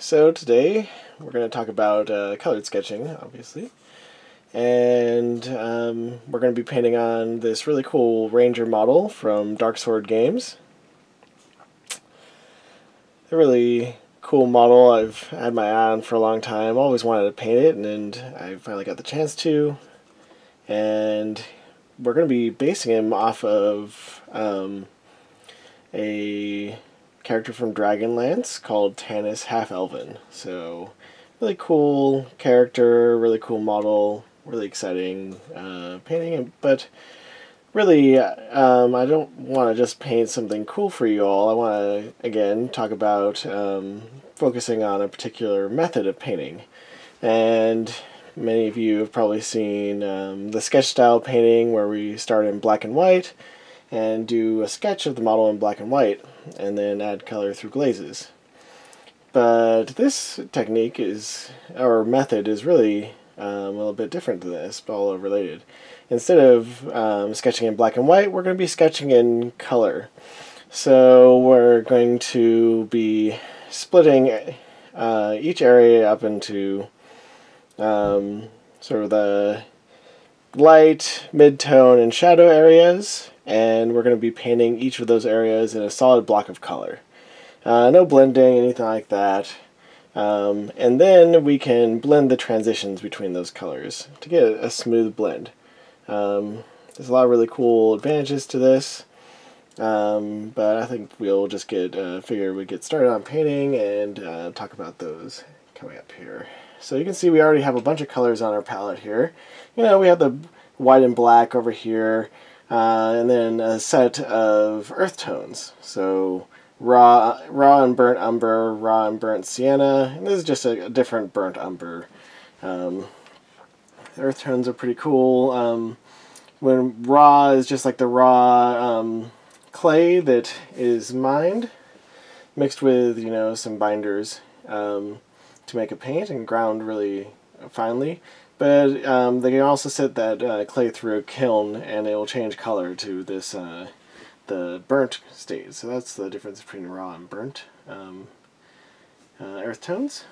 So today we're going to talk about colored sketching, obviously, and we're going to be painting on this really cool Ranger model from Dark Sword Games. A really cool model I've had my eye on for a long time. Always wanted to paint it, and I finally got the chance to. And we're going to be basing him off of a character from Dragonlance called Tanis Half-Elven. So, really cool character, really cool model, really exciting painting. But really, I don't want to just paint something cool for you all. I want to, again, talk about focusing on a particular method of painting. And many of you have probably seen the sketch style painting where we start in black and white and do a sketch of the model in black and white and then add color through glazes. But this technique or method is really a little bit different than this, but all related. Instead of sketching in black and white, we're going to be sketching in color. So we're going to be splitting each area up into sort of the light, mid-tone, and shadow areas, and we're going to be painting each of those areas in a solid block of color. No blending, anything like that. And then we can blend the transitions between those colors to get a smooth blend. There's a lot of really cool advantages to this, but I think we'll just figure we'd get started on painting and talk about those coming up here. So you can see we already have a bunch of colors on our palette here. We have the white and black over here, and then a set of earth tones. So raw and burnt umber, raw and burnt sienna, and this is just a different burnt umber. Earth tones are pretty cool. When raw is just like the raw clay that is mined, mixed with some binders to make a paint and ground really finely. But they can also set that clay through a kiln and it will change color to this the burnt state. So that's the difference between raw and burnt earth tones.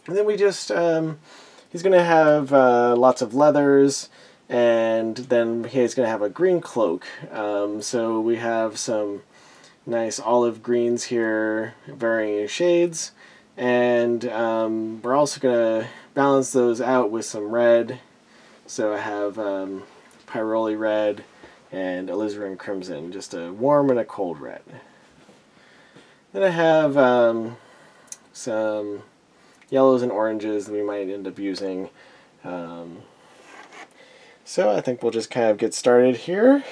And then we just he's going to have lots of leathers, and then he's going to have a green cloak. So we have some nice olive greens here, varying shades, and we're also going to balance those out with some red. So I have Pyroli red and alizarin crimson, just a warm and a cold red. Then I have some yellows and oranges that we might end up using. So I think we'll just kind of get started here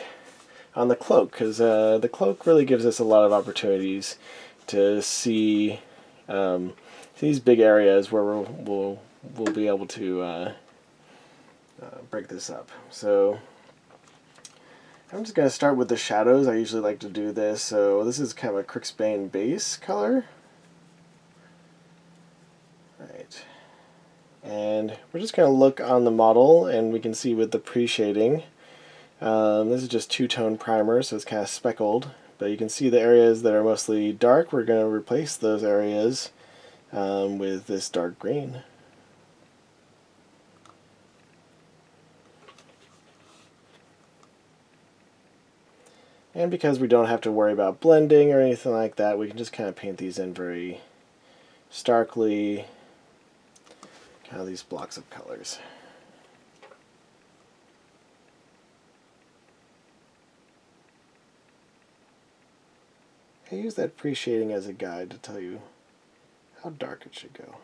on the cloak, because the cloak really gives us a lot of opportunities to see these big areas where we'll be able to break this up. So I'm just going to start with the shadows. I usually like to do this. So this is kind of a Crixbane base color. Right. And we're just going to look on the model, and we can see with the pre-shading, this is just two-tone primer, so it's kind of speckled. But you can see the areas that are mostly dark. We're going to replace those areas with this dark green. And because we don't have to worry about blending or anything like that, we can just kind of paint these in very starkly, kind of these blocks of colors. I use that pre-shading as a guide to tell you how dark it should go.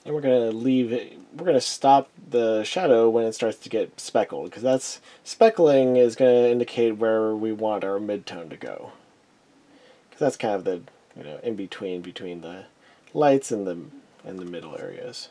And we're going to stop the shadow when it starts to get speckled, because speckling is going to indicate where we want our mid-tone to go. Because that's kind of the in between the lights and the middle areas.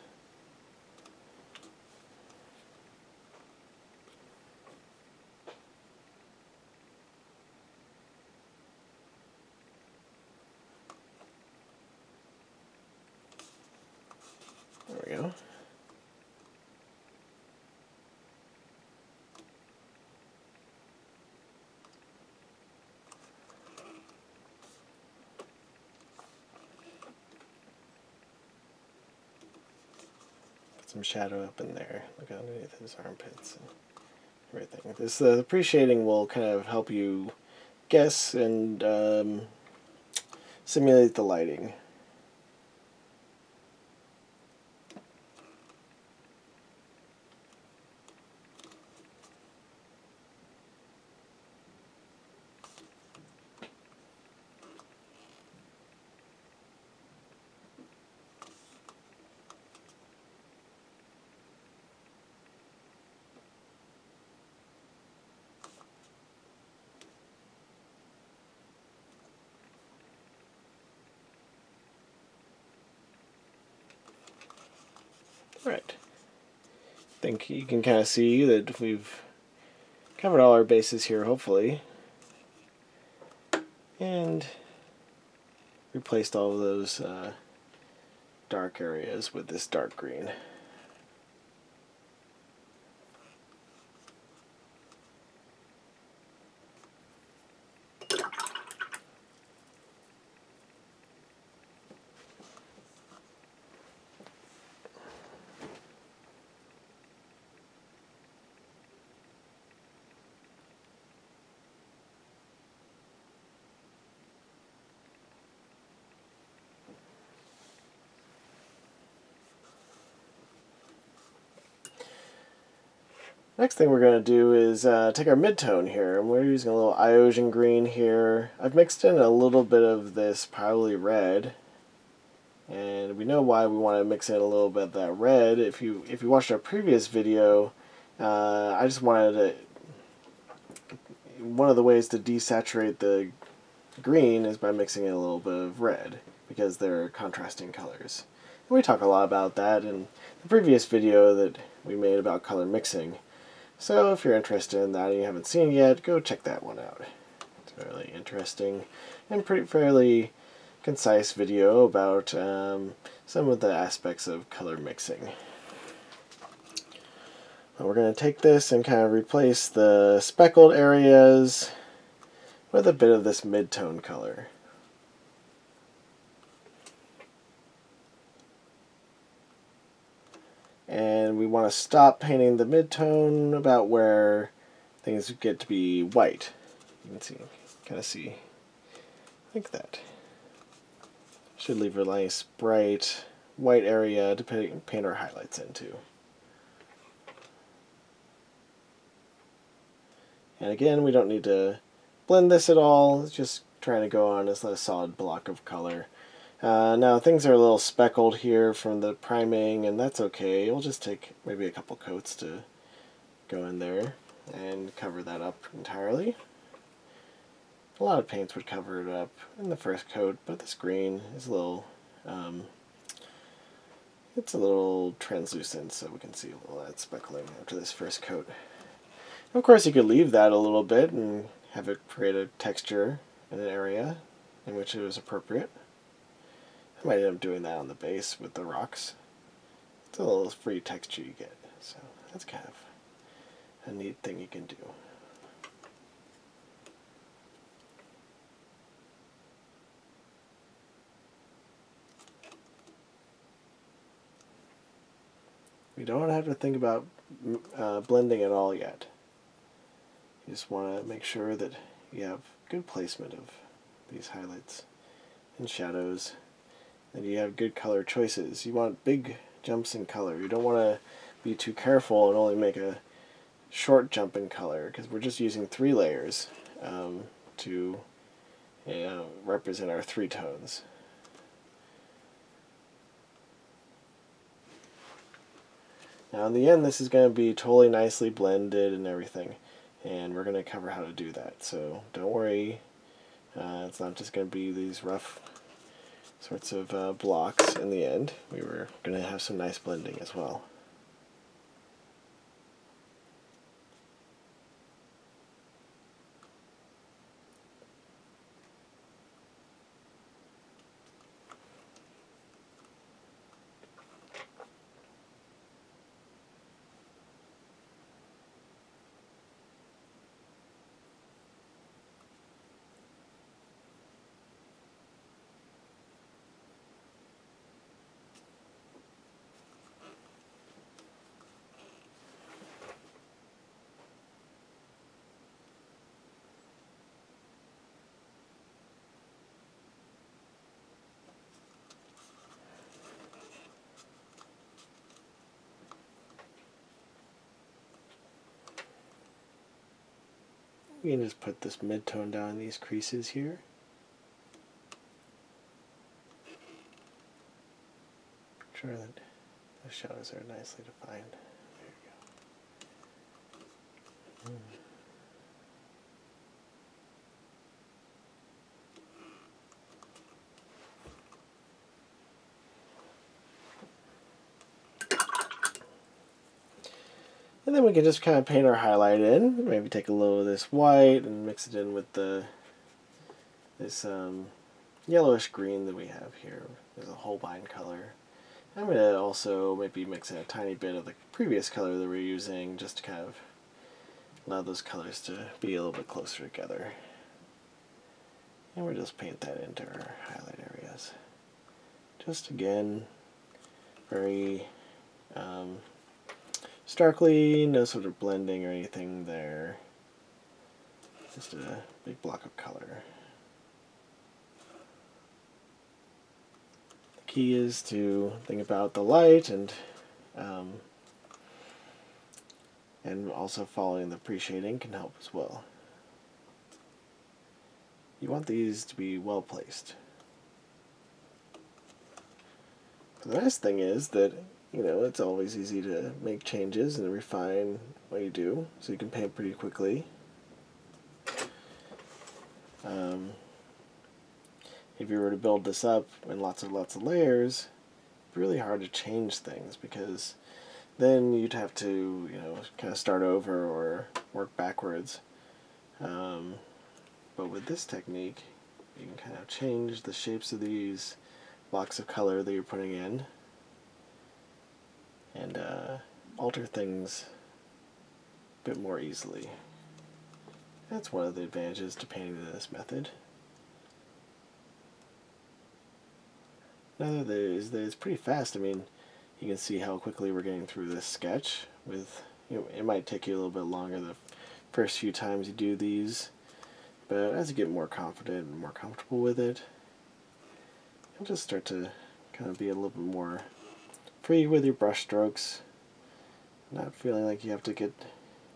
some shadow up in there. Look underneath his armpits and everything. This appreciating will kind of help you guess and simulate the lighting. Right. I think you can kind of see that we've covered all our bases here, hopefully. And replaced all of those dark areas with this dark green. Next thing we're going to do is take our midtone here, and we're using a little Iosian green here. I've mixed in a little bit of this probably red, and we know why we want to mix in a little bit of that red. If you watched our previous video, I just wanted to, one of the ways to desaturate the green is by mixing in a little bit of red, because they're contrasting colors. And we talk a lot about that in the previous video that we made about color mixing. So if you're interested in that and you haven't seen it yet, go check that one out. It's a really interesting and fairly concise video about some of the aspects of color mixing. Well, we're going to take this and kind of replace the speckled areas with a bit of this mid-tone color. And we want to stop painting the mid-tone about where things get to be white. You can see, kind of see, like that. Should leave a nice bright white area to paint our highlights into. And again, we don't need to blend this at all. It's just trying to go on as a solid block of color. Now things are a little speckled here from the priming, and that's okay. We'll just take maybe a couple coats to go in there and cover that up entirely. A lot of paints would cover it up in the first coat, but this green is a little, it's a little translucent, so we can see a little of that speckling after this first coat. Of course, you could leave that a little bit and have it create a texture in an area in which it was appropriate. I might end up doing that on the base with the rocks. It's a little free texture you get, so that's kind of a neat thing you can do. We don't have to think about blending at all yet. You just want to make sure that you have good placement of these highlights and shadows, and you have good color choices. You want big jumps in color. You don't want to be too careful and only make a short jump in color, because we're just using 3 layers to represent our 3 tones. Now in the end, this is going to be totally nicely blended and everything, and we're going to cover how to do that, so don't worry. It's not just going to be these rough sorts of blocks in the end. We were going to have some nice blending as well. we can just put this mid-tone down in these creases here. Make sure that the shadows are nicely defined. There you go. And then we can just kind of paint our highlight in. Maybe take a little of this white and mix it in with this yellowish green that we have here. There's a Holbein color. I'm going to also maybe mix in a tiny bit of the previous color that we're using, just to kind of allow those colors to be a little bit closer together. And we'll just paint that into our highlight areas. Just again, very starkly, no sort of blending or anything there. Just a big block of color. The key is to think about the light and also following the pre-shading can help as well. You want these to be well placed. The nice thing is that, you know, it's always easy to make changes and refine what you do, so you can paint pretty quickly. If you were to build this up in lots of layers, it's really hard to change things, because then you'd have to, you know, kind of start over or work backwards. But with this technique, you can kind of change the shapes of these blocks of color that you're putting in, and alter things a bit more easily. That's one of the advantages to painting this method. Another is that it's pretty fast. I mean, you can see how quickly we're getting through this sketch. With, you know, it might take you a little bit longer the first few times you do these, but as you get more confident and more comfortable with it, you'll just start to kind of be a little bit more free with your brush strokes, not feeling like you have to get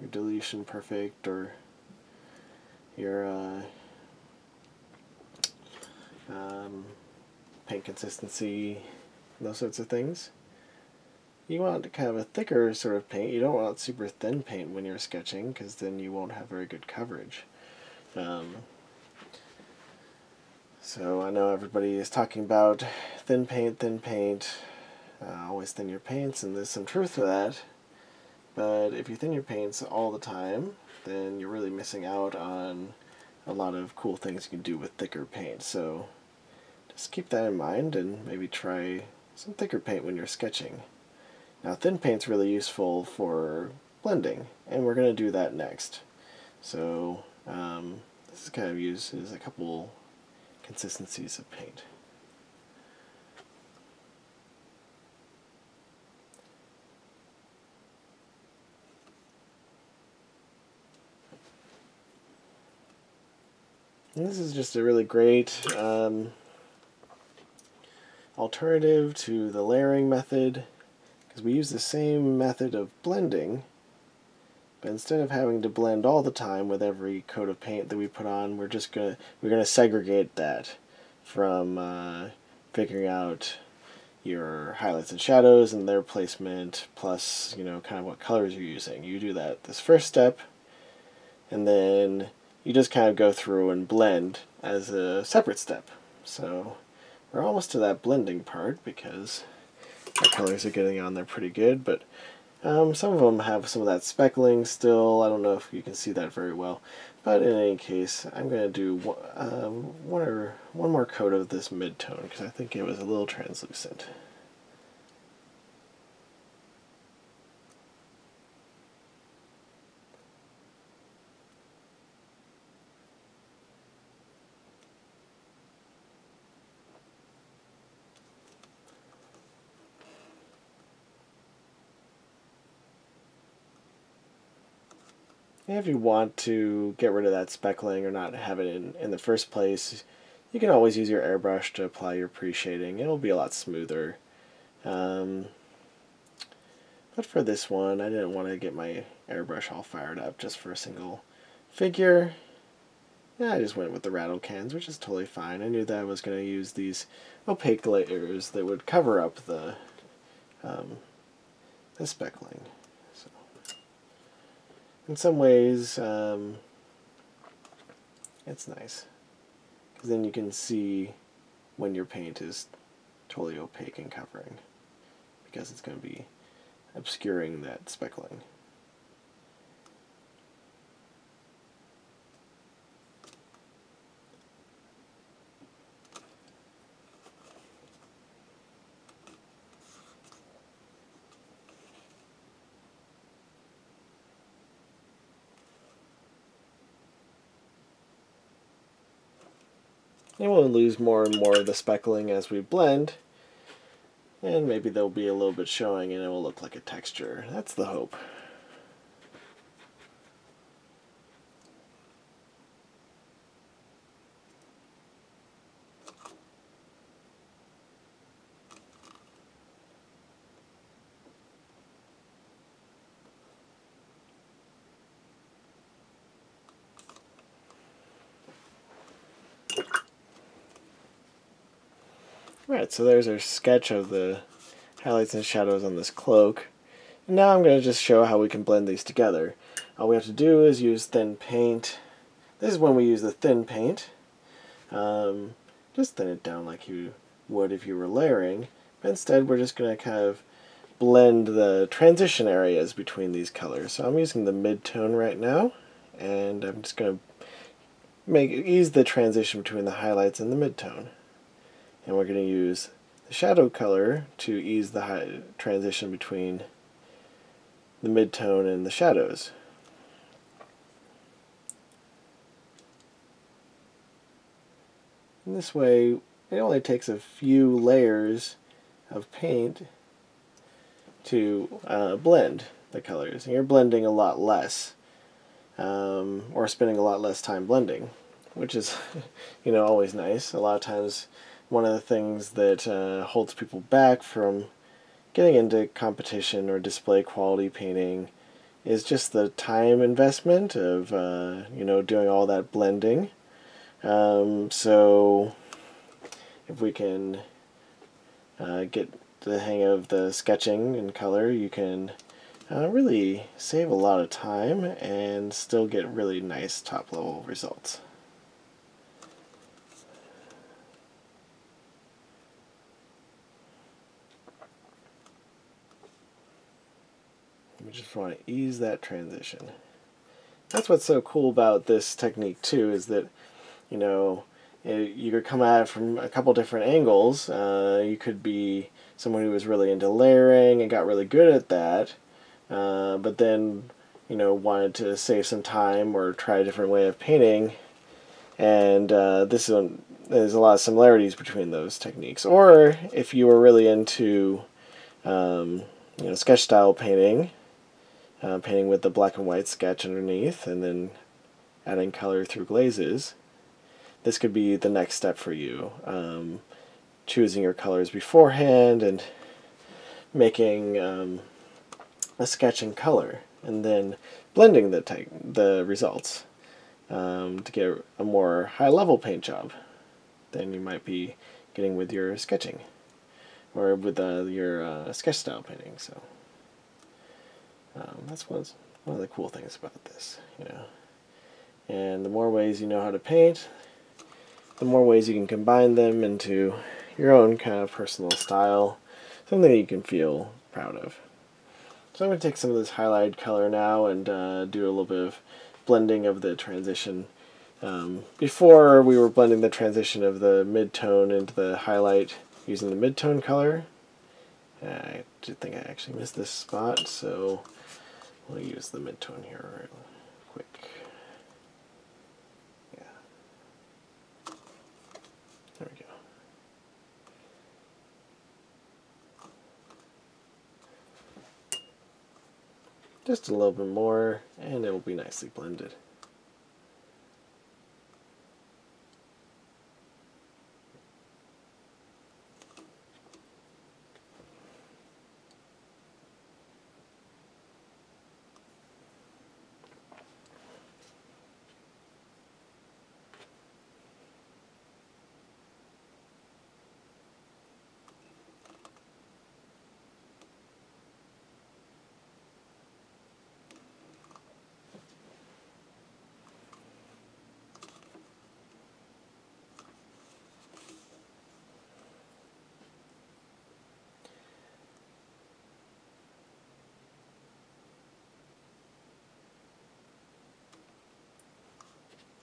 your dilution perfect or your paint consistency, those sorts of things. You want kind of a thicker sort of paint. You don't want super thin paint when you're sketching, because then you won't have very good coverage. So I know everybody is talking about thin paint, always thin your paints, and there's some truth to that. But if you thin your paints all the time, then you're really missing out on a lot of cool things you can do with thicker paint. So just keep that in mind and maybe try some thicker paint when you're sketching. Now, thin paint's really useful for blending, and we're going to do that next. So this is kind of used as a couple consistencies of paint. And this is just a really great alternative to the layering method, because we use the same method of blending, but instead of having to blend all the time with every coat of paint that we put on, we're gonna segregate that from figuring out your highlights and shadows and their placement, plus, you know, kind of what colors you're using. You do that this first step, and then you just kind of go through and blend as a separate step. So we're almost to that blending part, because our colors are getting on there pretty good, but some of them have some of that speckling still. I don't know if you can see that very well, but in any case, I'm going to do one more coat of this mid-tone, because I think it was a little translucent. And if you want to get rid of that speckling or not have it in the first place, you can always use your airbrush to apply your pre-shading. It'll be a lot smoother. But for this one, I didn't want to get my airbrush all fired up just for a single figure, yeah, I just went with the rattle cans, which is totally fine. I knew that I was going to use these opaque layers that would cover up the speckling. So, in some ways, it's nice, because then you can see when your paint is totally opaque and covering, because it's going to be obscuring that speckling. And we'll lose more and more of the speckling as we blend, and maybe there'll be a little bit showing and it will look like a texture. That's the hope. Right, so there's our sketch of the highlights and shadows on this cloak. And now I'm going to just show how we can blend these together. All we have to do is use thin paint. This is when we use the thin paint. Just thin it down like you would if you were layering. But instead we're just going to kind of blend the transition areas between these colors. So I'm using the mid-tone right now, and I'm just going to ease the transition between the highlights and the mid-tone. And we're going to use the shadow color to ease the transition between the mid-tone and the shadows. And this way, it only takes a few layers of paint to blend the colors. And you're blending a lot less, or spending a lot less time blending, which is, always nice. A lot of times, one of the things that holds people back from getting into competition or display quality painting is just the time investment of doing all that blending. So if we can get the hang of the sketching in color, you can really save a lot of time and still get really nice top level results. We just want to ease that transition. That's what's so cool about this technique too, is that you could come at it from a couple different angles. You could be someone who was really into layering and got really good at that, but then wanted to save some time or try a different way of painting. And there's a lot of similarities between those techniques. Or if you were really into sketch style painting, painting with the black and white sketch underneath and then adding color through glazes, this could be the next step for you. Choosing your colors beforehand and making a sketch in color, and then blending the results to get a more high-level paint job than you might be getting with your sketching or with your sketch style painting. So that's one of the cool things about this, And the more ways you know how to paint, the more ways you can combine them into your own kind of personal style, something that you can feel proud of. So I'm going to take some of this highlight color now and do a little bit of blending of the transition. Before we were blending the transition of the mid-tone into the highlight using the mid-tone color. I did think I actually missed this spot, so we'll use the mid-tone here real quick. Yeah. There we go. Just a little bit more, and it will be nicely blended.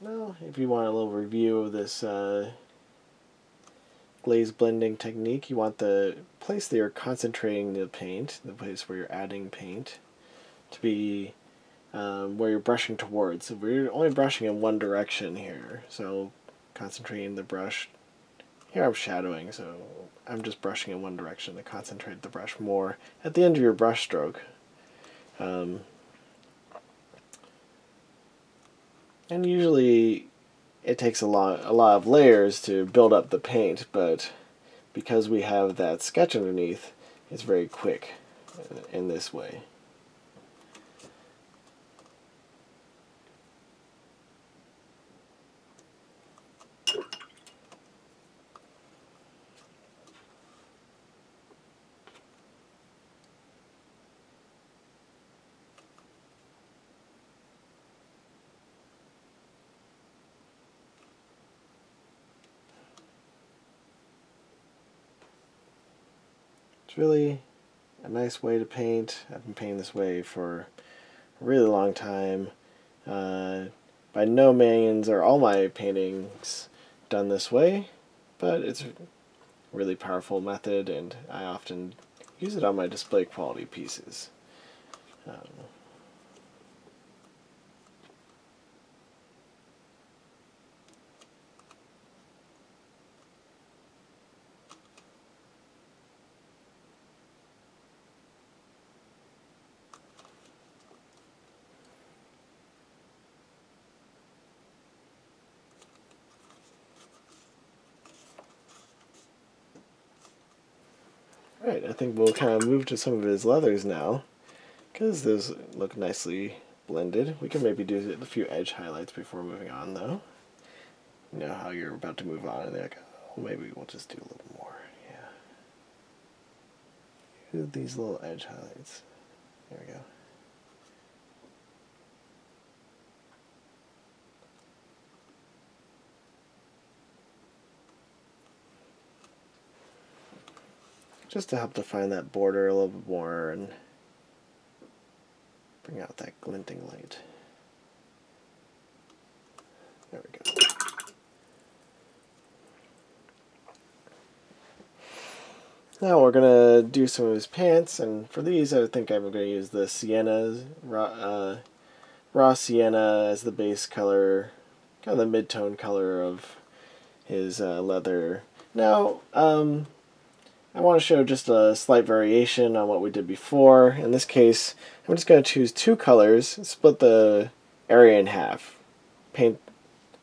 Well, if you want a little review of this glaze blending technique, you want the place that you're concentrating the paint, the place where you're adding paint, to be where you're brushing towards. So we're only brushing in one direction here. So concentrating the brush. Here I'm shadowing, so I'm just brushing in one direction to concentrate the brush more at the end of your brush stroke. And usually it takes a lot of layers to build up the paint, but because we have that sketch underneath, it's very quick in this way. It's really a nice way to paint. I've been painting this way for a really long time. By no means are all my paintings done this way, but it's a really powerful method, and I often use it on my display quality pieces. Alright, I think we'll kind of move to some of his leathers now, because those look nicely blended. We can maybe do a few edge highlights before moving on, though. You know how you're about to move on, and they're like, oh, maybe we'll just do a little more. Yeah. Do these little edge highlights. There we go. Just to help define that border a little bit more and bring out that glinting light. There we go. Now we're going to do some of his pants, and for these I think I'm going to use the sienna, raw sienna as the base color, kind of the mid-tone color of his leather. Now, I want to show just a slight variation on what we did before. In this case, I'm just going to choose two colors, split the area in half. Paint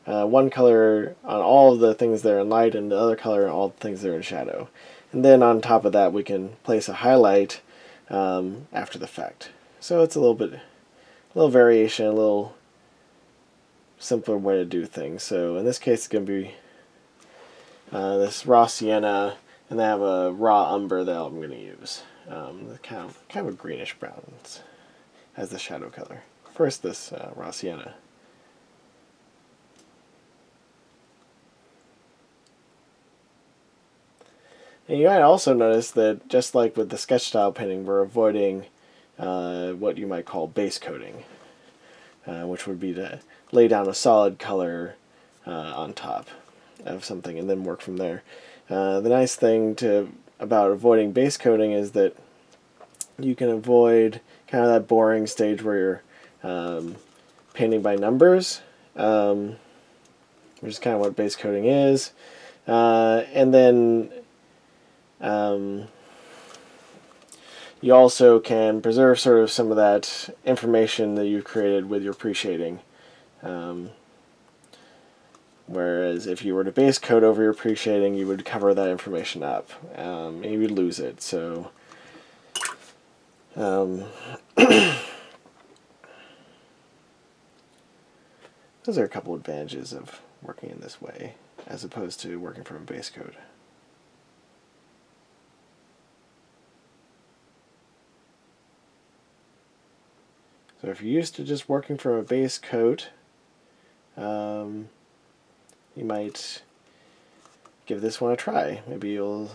one color on all of the things that are in light and the other color on all the things that are in shadow. And then on top of that we can place a highlight after the fact. So it's a little variation, a little simpler way to do things. So in this case it's going to be this raw sienna, and I have a raw umber that I'm going to use. Kind of a greenish brown as the shadow color. First, this raw sienna. And you might also notice that, just like with the sketch style painting, we're avoiding what you might call base coating, which would be to lay down a solid color on top of something and then work from there. The nice thing about avoiding base coating is that you can avoid kind of that boring stage where you're painting by numbers, which is kind of what base coating is. And then you also can preserve sort of some of that information that you've created with your pre-shading. Whereas if you were to base coat over your pre-shading, you would cover that information up, and you would lose it. So those are a couple advantages of working in this way, as opposed to working from a base coat. So if you're used to just working from a base coat, you might give this one a try. Maybe you'll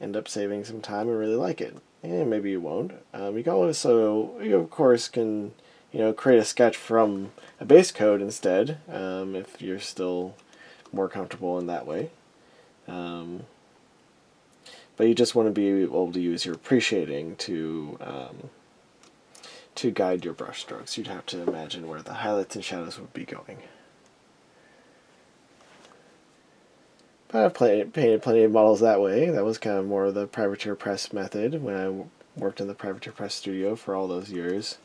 end up saving some time and really like it. And maybe you won't. You can also, you of course can create a sketch from a base coat instead, if you're still more comfortable in that way. But you just want to be able to use your pre-shading to guide your brush strokes. You'd have to imagine where the highlights and shadows would be going. But I've painted plenty of models that way. That was kind of more of the privateer press method when I worked in the privateer press studio for all those years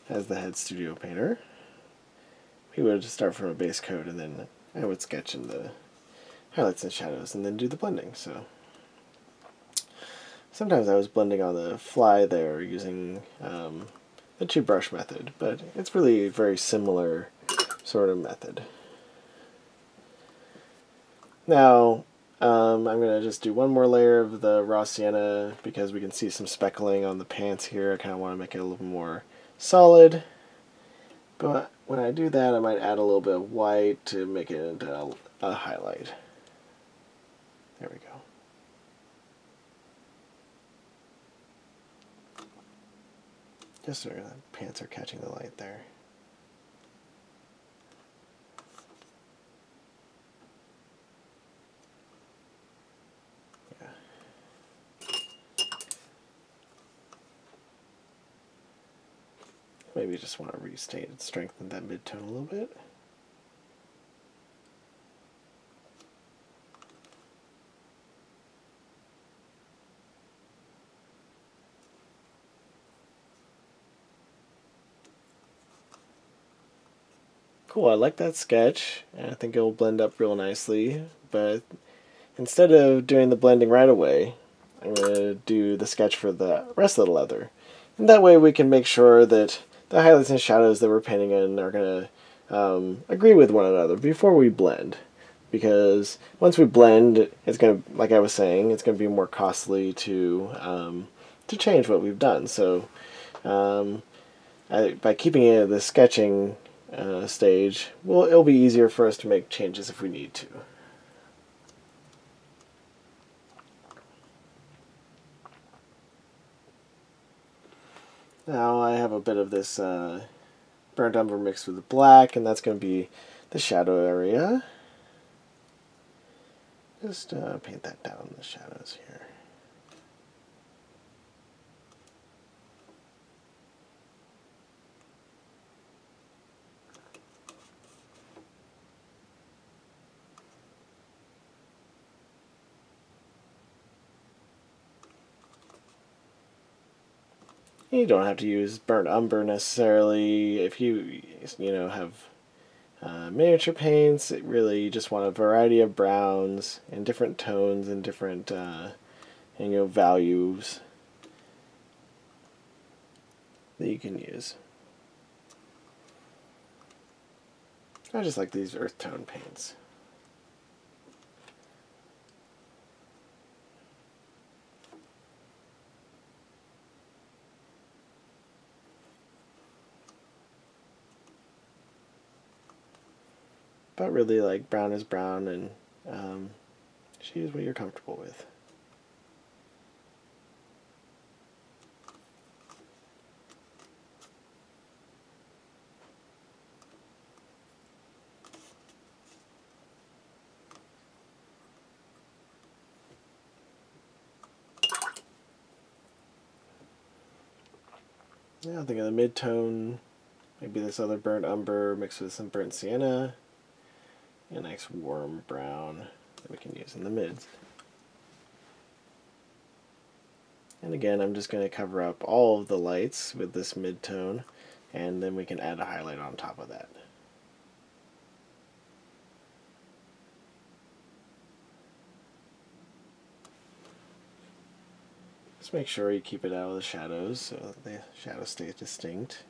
as the head studio painter. We would start from a base coat, and then I would sketch in the highlights and shadows and then do the blending. So sometimes I was blending on the fly there using the two brush method, but it's really a very similar sort of method. Now, I'm going to just do one more layer of the raw sienna because we can see some speckling on the pants here. I kind of want to make it a little more solid. But when I do that, I might add a little bit of white to make it into a highlight. There we go. Just so the pants are catching the light there. Maybe you just want to restate and strengthen that mid-tone a little bit. Cool, I like that sketch, and I think it will blend up real nicely, but instead of doing the blending right away, I'm going to do the sketch for the rest of the leather. And that way we can make sure that the highlights and shadows that we're painting in are going to agree with one another before we blend. Because once we blend, it's going to, like I was saying, it's going to be more costly to change what we've done. So by keeping it at the sketching stage, it'll be easier for us to make changes if we need to. Now I have a bit of this burnt umber mixed with black, and that's going to be the shadow area. Just paint that down in the shadows here. You don't have to use burnt umber necessarily. If you have miniature paints, you just want a variety of browns and different tones and different values that you can use. I just like these earth tone paints. But really, like, brown is brown, and choose what you're comfortable with. Yeah, I think of the mid-tone, maybe this other burnt umber mixed with some burnt sienna. A nice warm brown that we can use in the mids. And again, I'm just going to cover up all of the lights with this mid-tone, and then we can add a highlight on top of that. Just make sure you keep it out of the shadows so that the shadows stay distinct.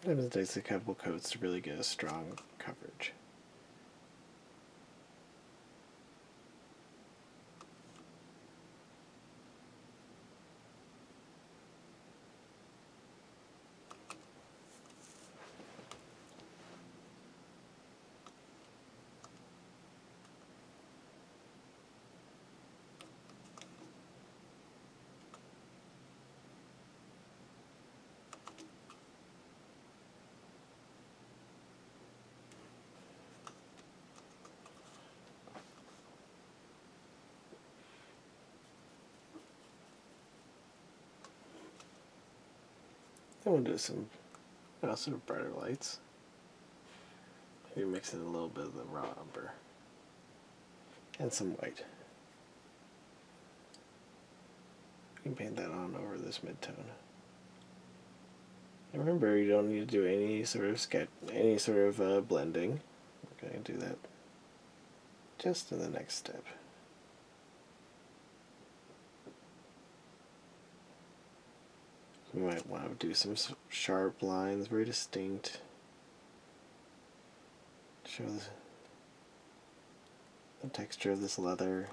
Sometimes it takes a couple coats to really get a strong coverage. Then we'll do some sort of brighter lights. Maybe mix in a little bit of the raw umber and some white. You can paint that on over this mid-tone. And remember, you don't need to do any sort of blending. We're going to do that just in the next step. We might want to do some sharp lines, very distinct. Show the texture of this leather.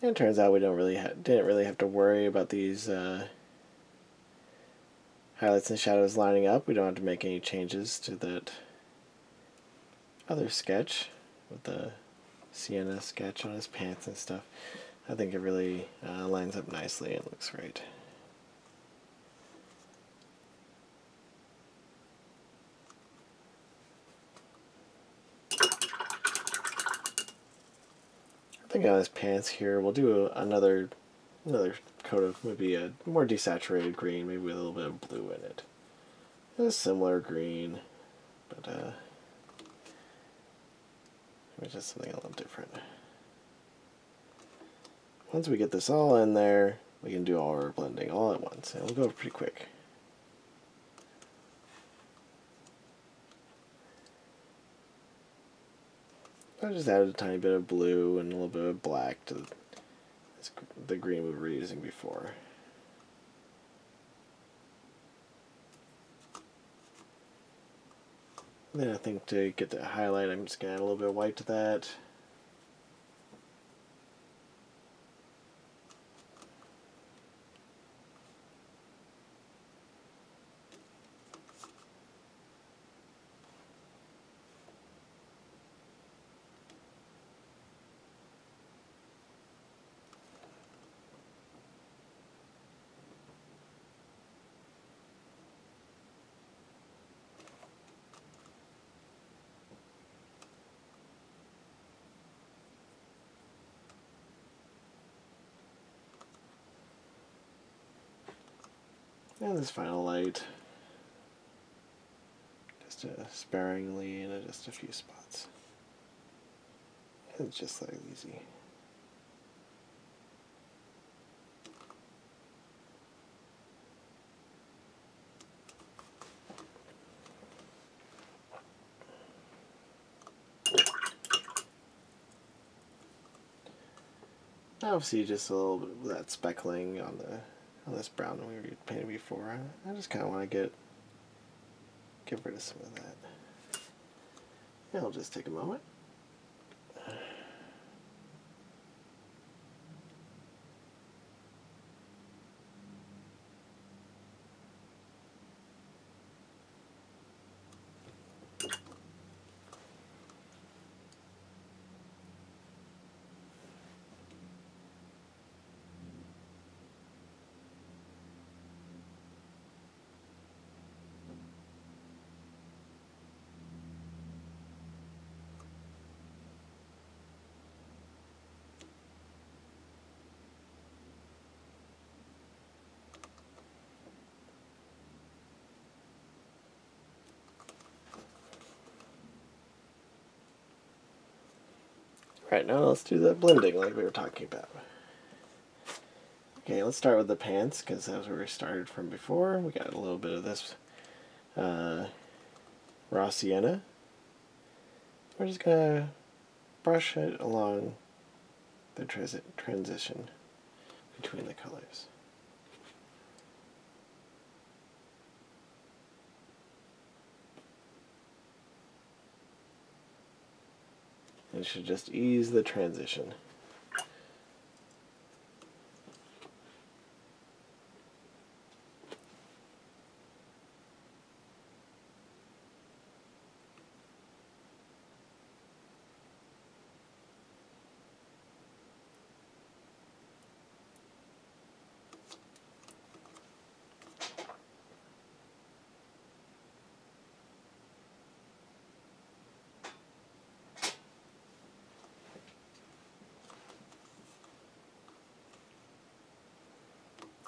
And it turns out we didn't really have to worry about these highlights and shadows lining up. We don't have to make any changes to that other sketch with the sienna sketch on his pants and stuff. I think it really lines up nicely and looks great. I think on his pants here we'll do another coat of maybe a more desaturated green, maybe with a little bit of blue in it. A similar green, but maybe just something a little different. Once we get this all in there, we can do all our blending all at once, and we'll go pretty quick. I just added a tiny bit of blue and a little bit of black to the green we were using before. And then I think to get the highlight, I'm just going to add a little bit of white to that. And this final light, just sparingly in just a few spots. It's just like easy. Obviously, just a little bit of that speckling on this brown that we were painting before. I just kind of want to get rid of some of that. Yeah, I'll just take a moment. Alright, now let's do the blending like we were talking about. Okay, let's start with the pants, because that's where we started from before. We got a little bit of this raw sienna. We're just going to brush it along the transition between the colors. And it should just ease the transition.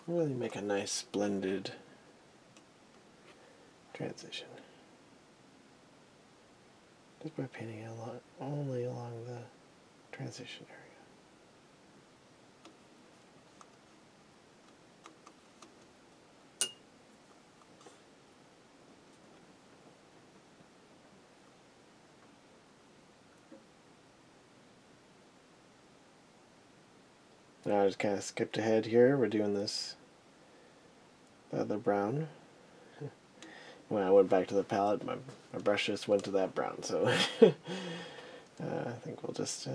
Really make a nice blended transition. Just by painting it only along the transition area. Now I just kind of skipped ahead here. We're doing this the other brown. When I went back to the palette, my brush just went to that brown, so I think we'll just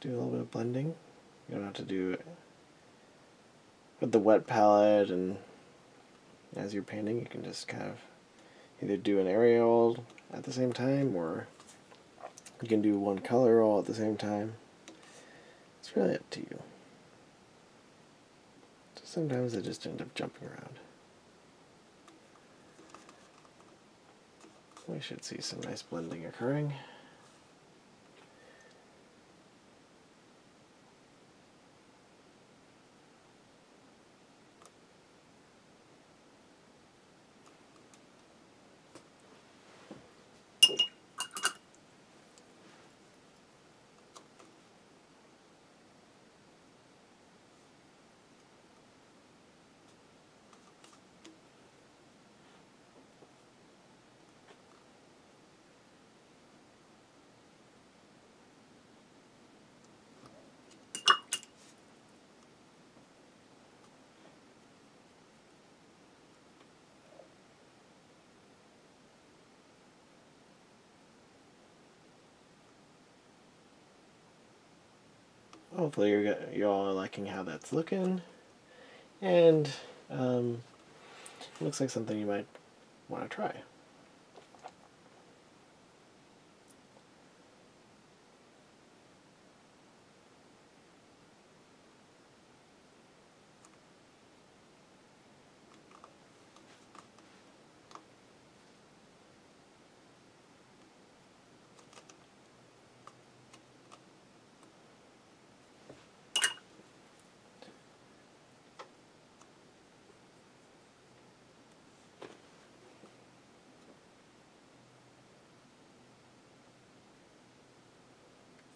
do a little bit of blending. You don't have to do it with the wet palette, and as you're painting you can just kind of either do an area all at the same time, or you can do one color all at the same time. It's really up to you. So sometimes I just end up jumping around. We should see some nice blending occurring. Hopefully you're all liking how that's looking, and it looks like something you might want to try.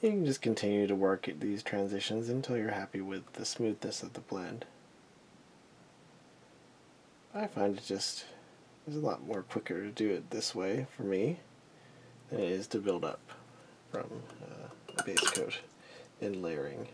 You can just continue to work at these transitions until you're happy with the smoothness of the blend. I find it's a lot more quicker to do it this way for me than it is to build up from a base coat and layering.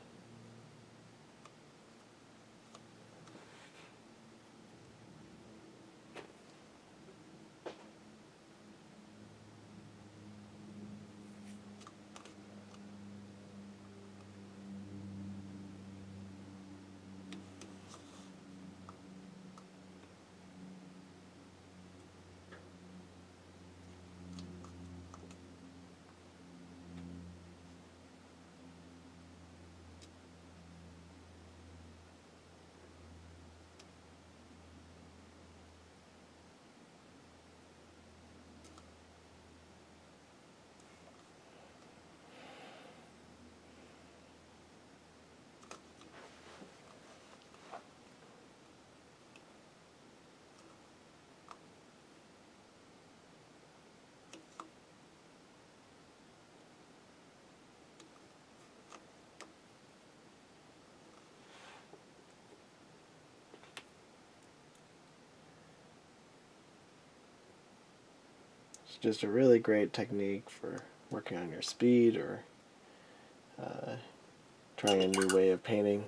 just a really great technique for working on your speed or trying a new way of painting.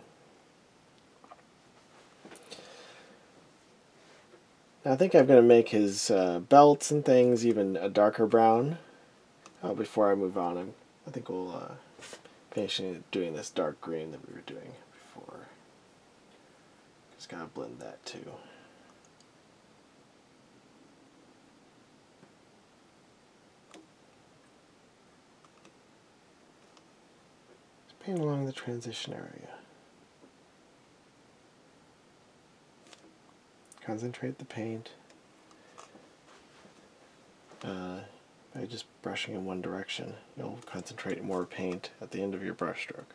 Now I think I'm going to make his belts and things even a darker brown. Before I move on, I think we'll finish doing this dark green that we were doing before. Just gotta blend that too. Just paint along the transition area. Concentrate the paint by just brushing in one direction. You'll concentrate more paint at the end of your brush stroke.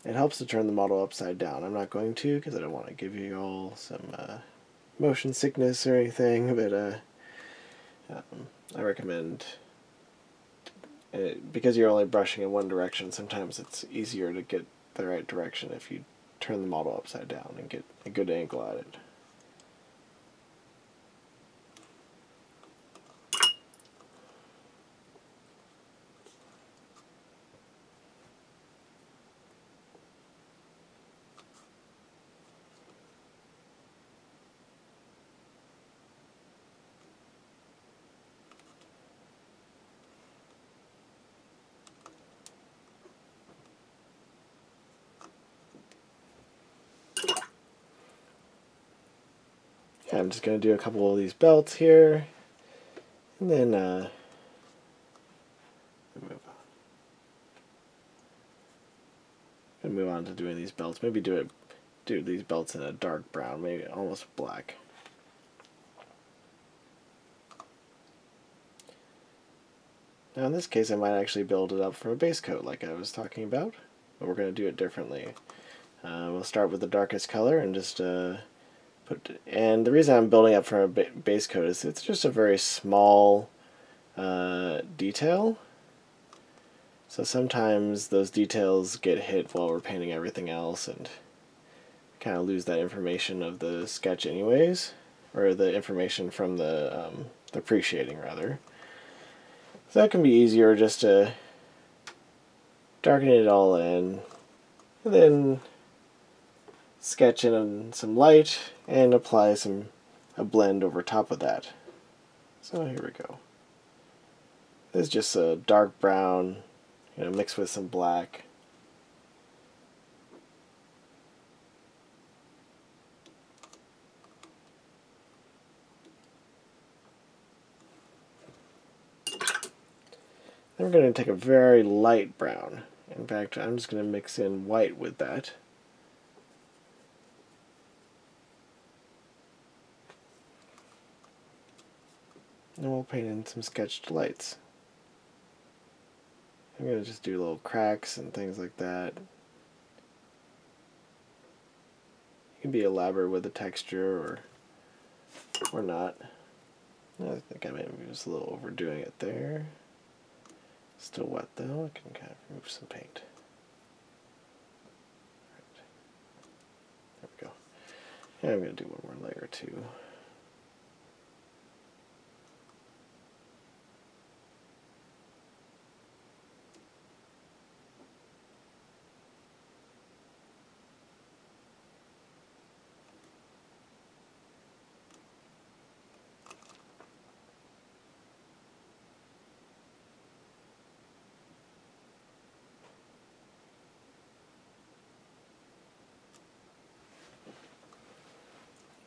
It helps to turn the model upside down. I'm not going to because I don't want to give you all some motion sickness or anything, but I recommend because you're only brushing in one direction, sometimes it's easier to get the right direction if you turn the model upside down and get a good angle at it. Yeah, I'm just going to do a couple of these belts here, and then move on. And move on to doing these belts. Maybe do these belts in a dark brown, maybe almost black. Now in this case I might actually build it up from a base coat like I was talking about, but we're going to do it differently. We'll start with the darkest color and just and the reason I'm building up from a base coat is it's just a very small detail. So sometimes those details get hit while we're painting everything else and kind of lose that information of the sketch anyways, or the information from the pre-shading rather. So that can be easier just to darken it all in, and then sketch in some light and apply a blend over top of that. So here we go. This is just a dark brown, mixed with some black. Then we're going to take a very light brown. In fact, I'm just going to mix in white with that. And we'll paint in some sketched lights. I'm going to just do little cracks and things like that. You can be elaborate with the texture or not. I think I may be just a little overdoing it there. Still wet though, I can kind of remove some paint. Right. There we go. And I'm going to do one more layer too.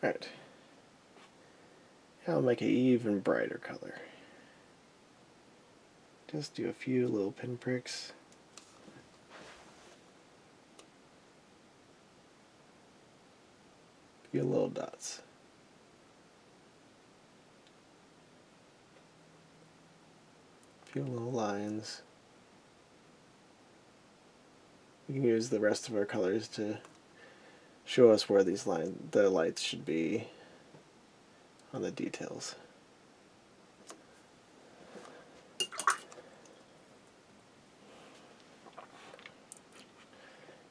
Right. I'll make an even brighter color. Just do a few little pinpricks. A few little dots. A few little lines. We can use the rest of our colors to show us where the lights should be on the details.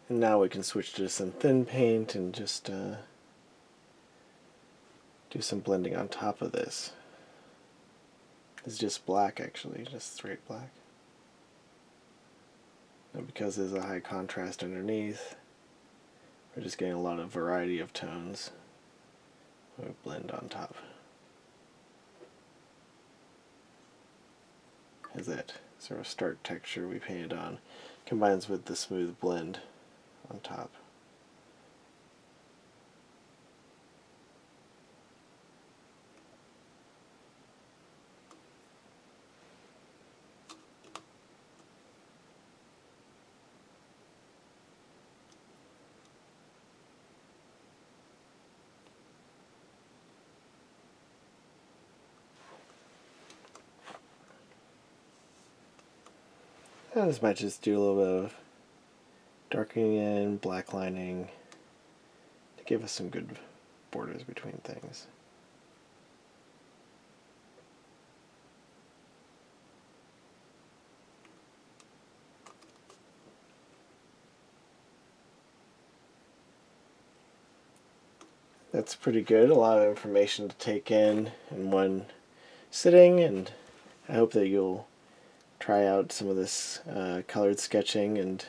And now we can switch to some thin paint and just do some blending on top of this. It's just black, actually, just straight black. And because there's a high contrast underneath, we're just getting a lot of variety of tones. We blend on top. As that sort of stark texture we painted on combines with the smooth blend on top. And this might just do a little bit of darkening in, black lining to give us some good borders between things. That's pretty good, a lot of information to take in one sitting, and I hope that you'll try out some of this colored sketching and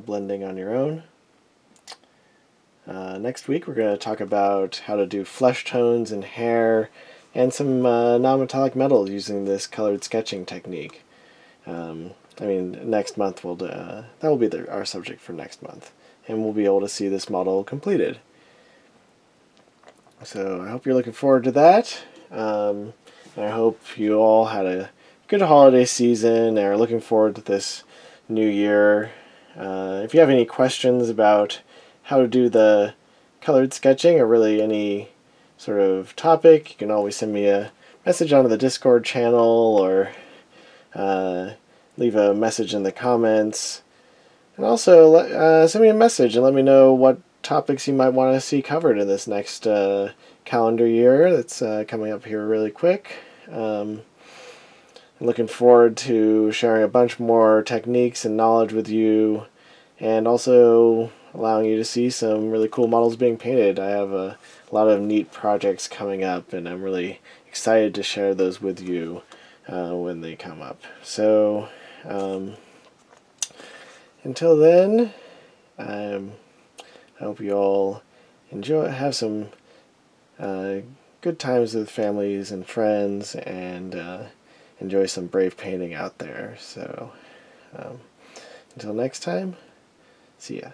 blending on your own. Next week we're going to talk about how to do flesh tones and hair and some non-metallic metals using this colored sketching technique. Next month that will be our subject for next month, and we'll be able to see this model completed. So I hope you're looking forward to that. And I hope you all had a good holiday season and are looking forward to this new year. If you have any questions about how to do the colored sketching or really any sort of topic, you can always send me a message onto the Discord channel or leave a message in the comments. And also send me a message and let me know what topics you might want to see covered in this next calendar year that's coming up here really quick. I'm looking forward to sharing a bunch more techniques and knowledge with you, and also allowing you to see some really cool models being painted. I have a lot of neat projects coming up, and I'm really excited to share those with you when they come up. So until then, I hope you all have some good times with families and friends, and enjoy some brave painting out there. So until next time, see ya.